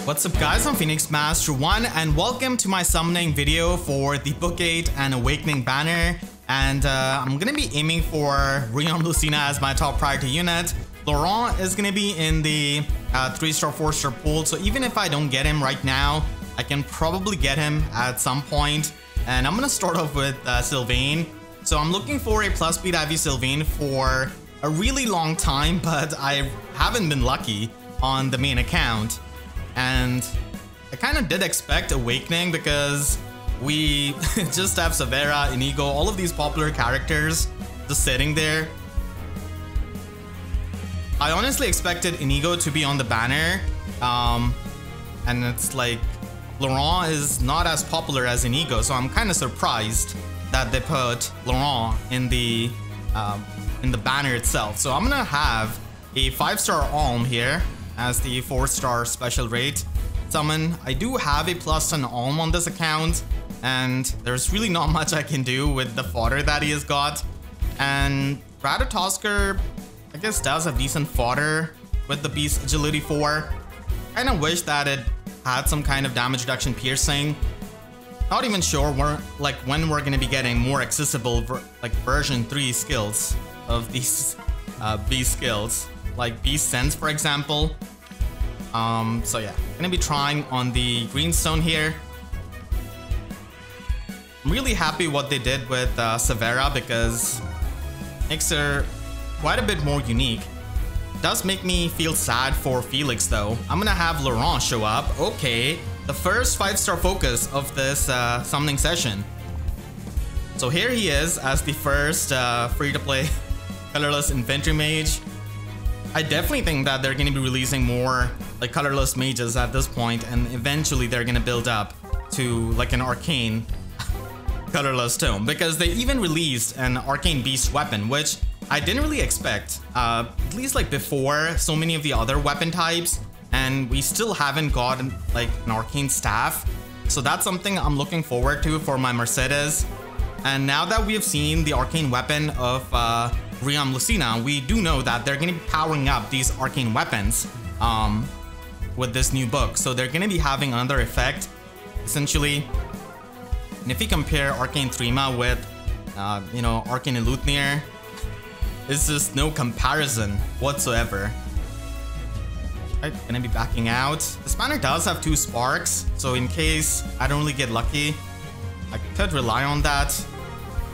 What's up guys, I'm Phoenix Master 1 and welcome to my summoning video for the Book 8 and Awakening banner. And I'm gonna be aiming for REARMED Lucina as my top priority unit. Laurent is gonna be in the 3-star, 4-star pool, so even if I don't get him right now, I can probably get him at some point. And I'm gonna start off with Sylvain. So I'm looking for a plus speed IV Sylvain for a really long time, but I haven't been lucky on the main account. And I kind of did expect Awakening because we just have Severa, Inigo, all of these popular characters just sitting there. I honestly expected Inigo to be on the banner, and it's like Laurent is not as popular as Inigo, so I'm kind of surprised that they put Laurent in the banner itself. So I'm gonna have a 5-star Alm here as the 4-star special rate summon. I do have a +10 Alm on this account, and there's really not much I can do with the fodder that he has got. And Ratatoskr, I guess, does have decent fodder with the Beast Agility 4. Kind of wish that it had some kind of damage reduction piercing. Not even sure when we're gonna be getting more accessible version 3 skills of these beast skills, like Beast Sense for example. So yeah, gonna be trying on the greenstone here. I'm really happy what they did with Severa because it makes her quite a bit more unique. It does make me feel sad for Felix though. I'm gonna have Laurent show up. Okay, the first 5-star focus of this summoning session. So here he is as the first free-to-play colorless infantry mage. I definitely think that they're going to be releasing more like colorless mages at this point, and eventually they're going to build up to like an arcane colorless tome, because they even released an arcane beast weapon, which I didn't really expect, at least like before so many of the other weapon types, and we still haven't gotten like an arcane staff. So that's something I'm looking forward to for my Mercedes. And now that we have seen the arcane weapon of REARMED Lucina, we do know that they're going to be powering up these arcane weapons with this new book. So they're going to be having another effect, essentially. And if you compare Arcane Thrima with, Arcane Eleuthir, it's just no comparison whatsoever. I'm going to be backing out. This banner does have 2 sparks, so in case I don't really get lucky, I could rely on that.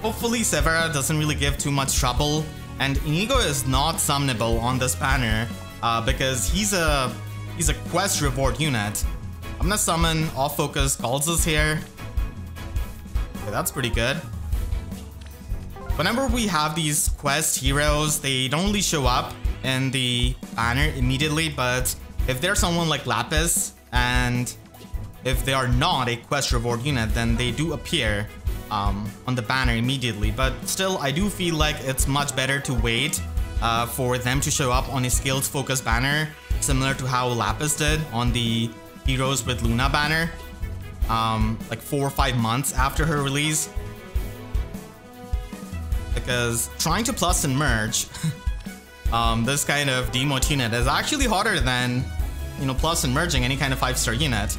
Hopefully Severa doesn't really give too much trouble, and Inigo is not summonable on this banner because he's a quest reward unit. I'm gonna summon off focus Colorless here. Okay, that's pretty good. Whenever we have these quest heroes, they don't really show up in the banner immediately, but if they're someone like Lapis, and if they are not a quest reward unit, then they do appear on the banner immediately. But still, I do feel like it's much better to wait for them to show up on a skills focused banner, similar to how Lapis did on the Heroes with Luna banner, like 4 or 5 months after her release. Because trying to plus and merge this kind of demote unit is actually harder than, plus and merging any kind of 5-star unit.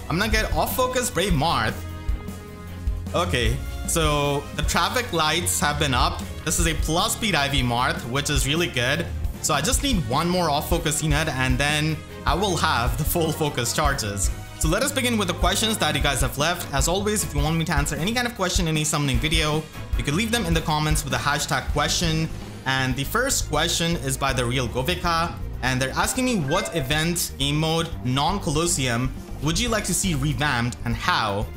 I'm gonna get off focus Brave Marth. Okay, so the traffic lights have been up. This is a plus speed IV Marth, which is really good. So I just need one more off focus unit, and then I will have the full focus charges. So let us begin with the questions that you guys have left. As always, if you want me to answer any kind of question in a summoning video, you can leave them in the comments with the hashtag question. And the first question is by the Real Govika, and they're asking me what event, game mode, non-Colosseum would you like to see revamped and how?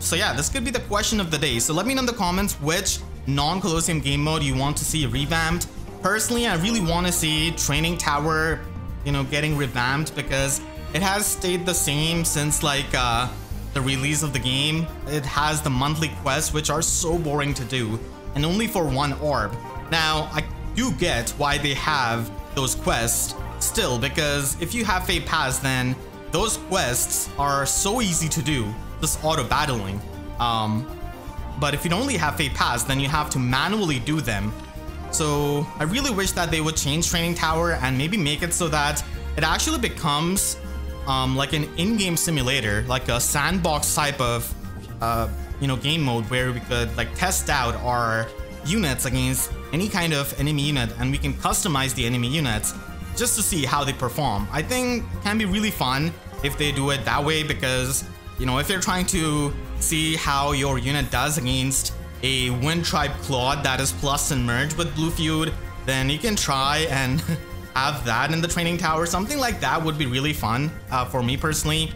So yeah, this could be the question of the day. So let me know in the comments which non-Colosseum game mode you want to see revamped. Personally, I really want to see Training Tower, getting revamped, because it has stayed the same since like the release of the game. It has the monthly quests, which are so boring to do, and only for 1 orb. Now, I do get why they have those quests still, because if you have FEH Pass, then those quests are so easy to do, just auto-battling. But if you only have FEH Pass, then you have to manually do them. So I really wish that they would change Training Tower and maybe make it so that it actually becomes like an in-game simulator, like a sandbox type of game mode where we could like test out our units against any kind of enemy unit, and we can customize the enemy units just to see how they perform. I think it can be really fun if they do it that way, because if you're trying to see how your unit does against a Wind Tribe Claude that is plus and merged with Blue Feud, then you can try and have that in the training tower. Something like that would be really fun for me personally.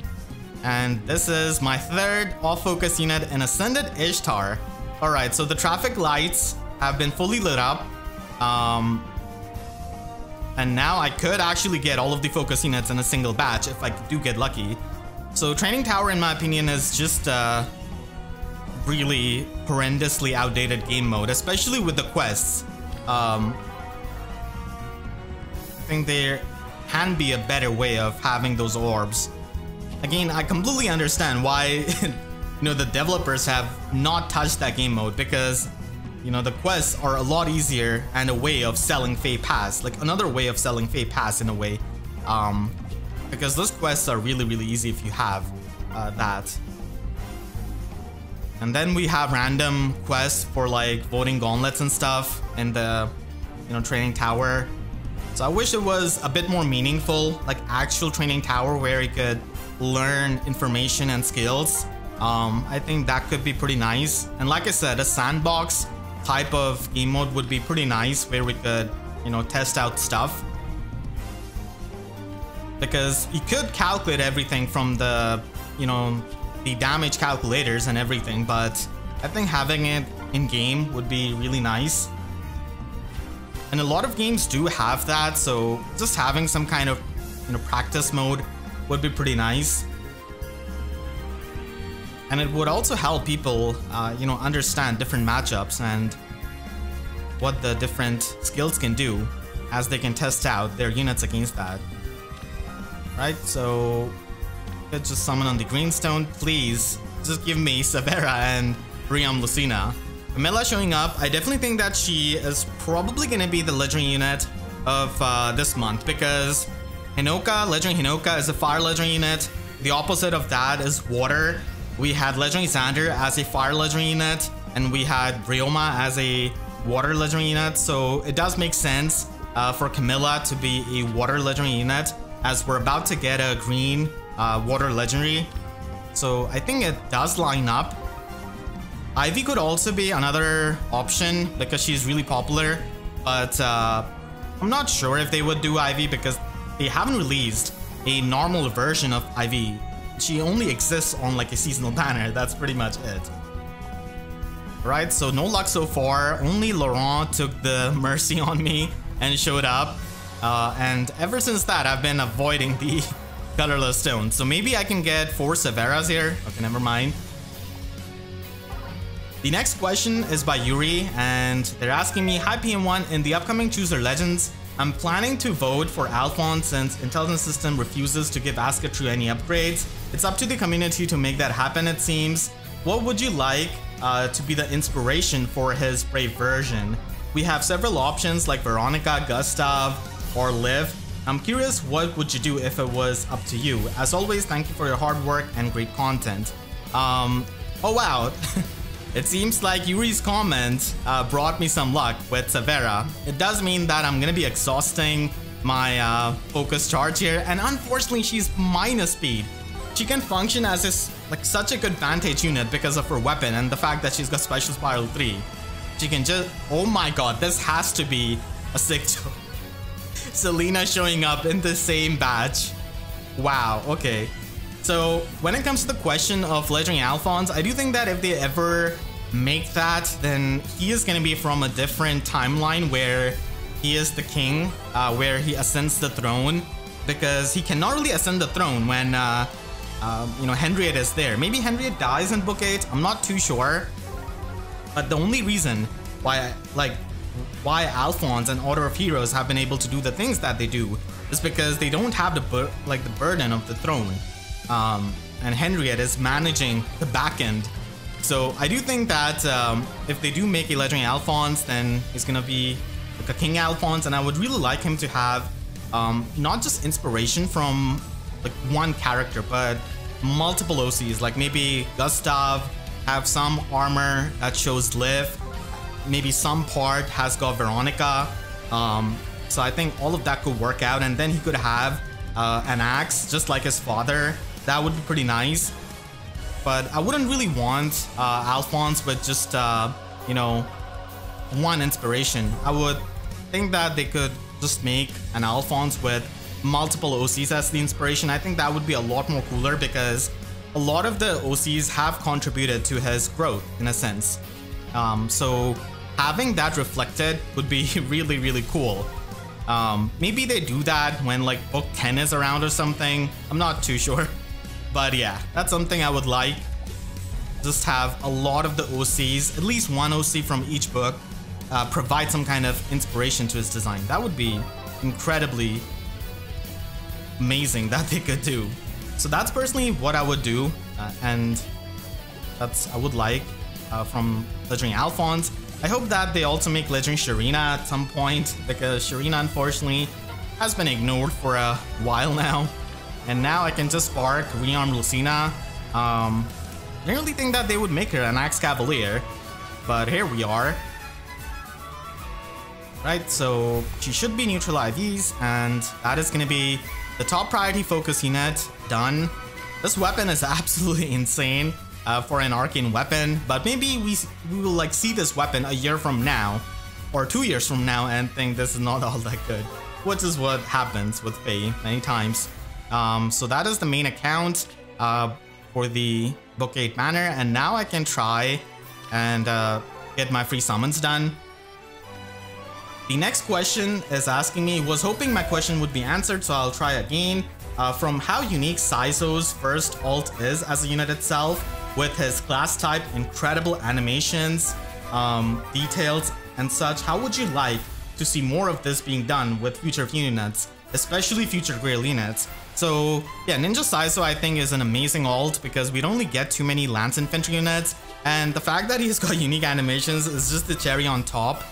And this is my third off-focus unit in Ascended Ishtar. Alright, so the traffic lights have been fully lit up. And now I could actually get all of the focus units in a single batch if I do get lucky. So training tower, in my opinion, is just really horrendously outdated game mode, especially with the quests. I think there can be a better way of having those orbs. Again, I completely understand why the developers have not touched that game mode, because the quests are a lot easier and a way of selling FEH Pass, like another way of selling FEH Pass in a way, because those quests are really easy if you have that. And then we have random quests for like voting gauntlets and stuff in the training tower. So I wish it was a bit more meaningful, like actual training tower where you could learn information and skills. I think that could be pretty nice. And like I said, a sandbox type of game mode would be pretty nice, where we could test out stuff, because you could calculate everything from the the damage calculators and everything, but I think having it in game would be really nice. And a lot of games do have that, so just having some kind of practice mode would be pretty nice. And it would also help people understand different matchups and what the different skills can do, as they can test out their units against that. Right, so could just summon on the greenstone. Please just give me Severa and REARMED Lucina. Camilla showing up. I definitely think that she is probably going to be the legendary unit of this month, because legendary Hinoka is a fire legendary unit. The opposite of that is water. We had legendary Xander as a fire legendary unit, and we had Ryoma as a water legendary unit. So it does make sense for Camilla to be a water legendary unit, as we're about to get a green water legendary. So I think it does line up. Ivy could also be another option because she's really popular, but I'm not sure if they would do Ivy, because they haven't released a normal version of Ivy. She only exists on like a seasonal banner. That's pretty much it. Right, so no luck so far. Only Laurent took the mercy on me and showed up. And ever since that, I've been avoiding the colorless stone. So maybe I can get 4 Severas here. Okay, never mind. The next question is by Yuri, and they're asking me, hi PM1, in the upcoming Chooser Legends, I'm planning to vote for Alfonse since Intelligence System refuses to give Askatru any upgrades. It's up to the community to make that happen, it seems. What would you like to be the inspiration for his brave version? We have several options like Veronica, Gustav, or Liv. I'm curious, what would you do if it was up to you? As always, thank you for your hard work and great content. Oh wow. It seems like Yuri's comment brought me some luck with Severa. It does mean that I'm gonna be exhausting my focus charge here, and unfortunately she's minus speed. She can function as such a good vantage unit because of her weapon and the fact that she's got Special Spiral 3. She can just, oh my god, this has to be a sick joke. Selena showing up in the same batch. Wow, okay. So when it comes to the question of legendary Alfonse, I do think that if they ever make that, then he is going to be from a different timeline where he is the king, where he ascends the throne, because he cannot really ascend the throne when Henriette is there. Maybe Henriette dies in Book 8, I'm not too sure. But the only reason why Alfonse and Order of Heroes have been able to do the things that they do is because they don't have the burden of the throne. And Henriette is managing the back end. So I do think that if they do make a legendary Alfonse, then it's gonna be like a King Alfonse, and I would really like him to have not just inspiration from like one character, but multiple OCs. Like maybe Gustav have some armor that shows Liv. Maybe some part has got Veronica. So I think all of that could work out, and then he could have an axe just like his father. That would be pretty nice. But I wouldn't really want Alfonse with just you know, one inspiration. I would think that they could just make an Alfonse with multiple OCs as the inspiration. I think that would be a lot more cooler, because a lot of the OCs have contributed to his growth in a sense. So having that reflected would be really, really cool. Maybe they do that when like book 10 is around or something. I'm not too sure. But yeah, that's something I would like. Just have a lot of the OCs, at least one OC from each book, provide some kind of inspiration to his design. That would be incredibly amazing that they could do. So that's personally what I would do, and that's I would like from Legendary Alfonse. I hope that they also make Legendary Sharina at some point, because Sharina unfortunately has been ignored for a while now. And now I can just spark REARMED Lucina. I didn't really think that they would make her an Axe Cavalier, but here we are. Right, so she should be neutral IVs, and that is going to be the top priority focus unit done. This weapon is absolutely insane for an arcane weapon, but maybe we will like see this weapon a year from now or 2 years from now and think this is not all that good, which is what happens with FEH many times. So that is the main account for the Book 8 banner, and now I can try and get my free summons done. The next question is asking me, was hoping my question would be answered, so I'll try again. From how unique Saizo's first ult is as a unit itself, with his class type, incredible animations, details, and such, how would you like to see more of this being done with future units, especially future Grail units? So yeah, Ninja Saizo I think is an amazing ult, because we don't really get too many Lance Infantry units, and the fact that he's got unique animations is just the cherry on top.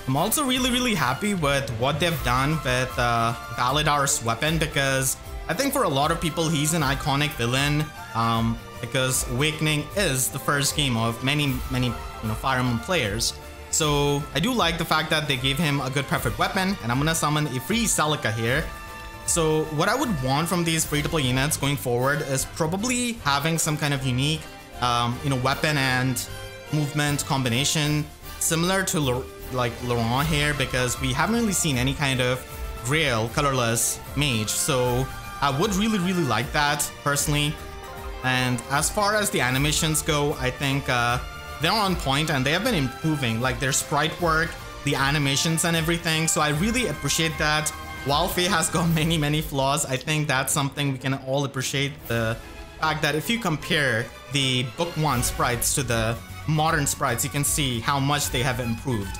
I'm also really happy with what they've done with Valadar's weapon, because I think for a lot of people he's an iconic villain, because Awakening is the first game of many Fire Emblem players. So I do like the fact that they gave him a good preferred weapon, and I'm gonna summon a free Celica here. So what I would want from these free-to-play units going forward is probably having some kind of unique weapon and movement combination similar to like Laurent here, because we haven't really seen any kind of Grail colorless mage. So I would really like that personally. And as far as the animations go, I think they're on point, and they have been improving like their sprite work, the animations and everything. So I really appreciate that. While FEH has got many flaws, I think that's something we can all appreciate, the fact that if you compare the Book 1 sprites to the modern sprites, you can see how much they have improved.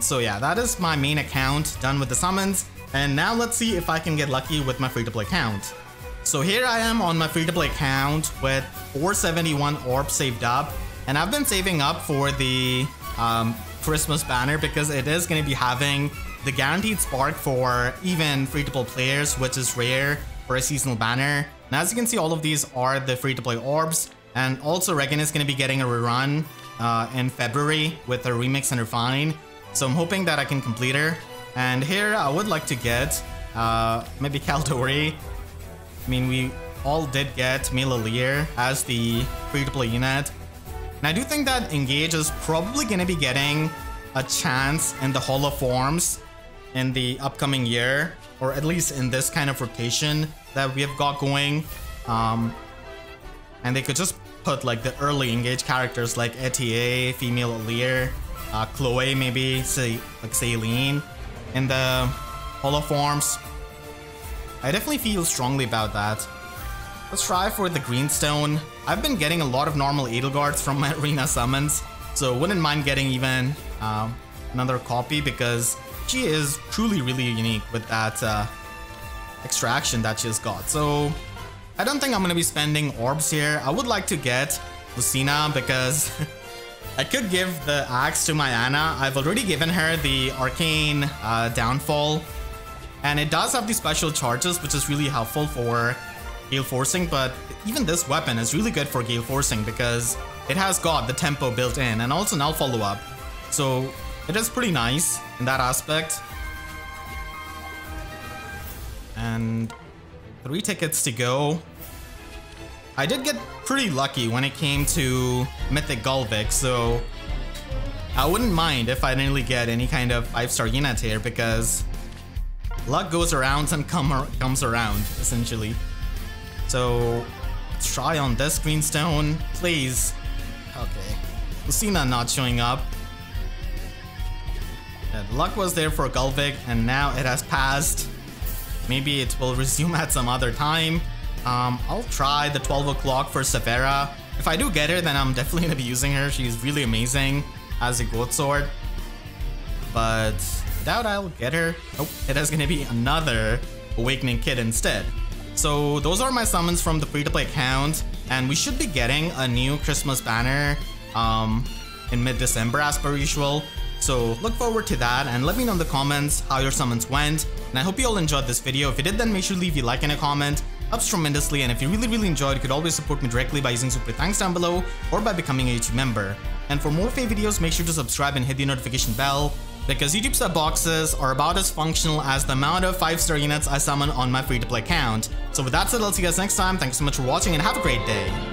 So yeah, that is my main account done with the summons, and now let's see if I can get lucky with my free-to-play account. So here I am on my free-to-play account with 471 orbs saved up, and I've been saving up for the Christmas banner, because it is going to be having the guaranteed spark for even free-to-play players, which is rare for a seasonal banner. And as you can see, all of these are the free-to-play orbs, and also Regan is going to be getting a rerun in February with a remix and refine. So I'm hoping that I can complete her. And here I would like to get maybe Caldori. I mean, we all did get Melalier as the free-to-play unit. And I do think that Engage is probably going to be getting a chance in the Hall of Forms in the upcoming year, or at least in this kind of rotation that we have got going. And they could just put like the early Engage characters like Etier, Female Lear, Chloe, maybe, say like Celine in the Hall of Forms. I definitely feel strongly about that. Let's try for the Greenstone. I've been getting a lot of normal Edelgards from my arena summons, so wouldn't mind getting even another copy, because she is truly really unique with that extraction that she's got. So I don't think I'm gonna be spending orbs here. I would like to get Lucina, because I could give the axe to my Anna. I've already given her the arcane downfall, And it does have these special charges, which is really helpful for gale forcing, but even this weapon is really good for gale forcing because it has got the tempo built in and also null follow-up. So it is pretty nice in that aspect. And 3 tickets to go. I did get pretty lucky when it came to Mythic Gulvik, so I wouldn't mind if I didn't really get any kind of 5-star unit here because luck goes around and comes around, essentially. So let's try on this greenstone, please. Okay, Lucina not showing up. Yeah, luck was there for Gulvik and now it has passed. Maybe it will resume at some other time. I'll try the 12 o'clock for Severa. If I do get her, then I'm definitely gonna be using her. She's really amazing as a goat sword. But I doubt I'll get her. Oh, it is gonna be another Awakening Kit instead. So those are my summons from the free-to-play account, and we should be getting a new Christmas banner in mid-December as per usual. So look forward to that and let me know in the comments how your summons went. And I hope you all enjoyed this video. If you did, then make sure to leave a like and a comment. Helps tremendously. And if you really enjoyed, you could always support me directly by using super thanks down below or by becoming a YouTube member. And for more FEH videos, make sure to subscribe and hit the notification bell because YouTube sub boxes are about as functional as the amount of 5-star units I summon on my free-to-play account. So with that said, I'll see you guys next time. Thanks so much for watching and have a great day.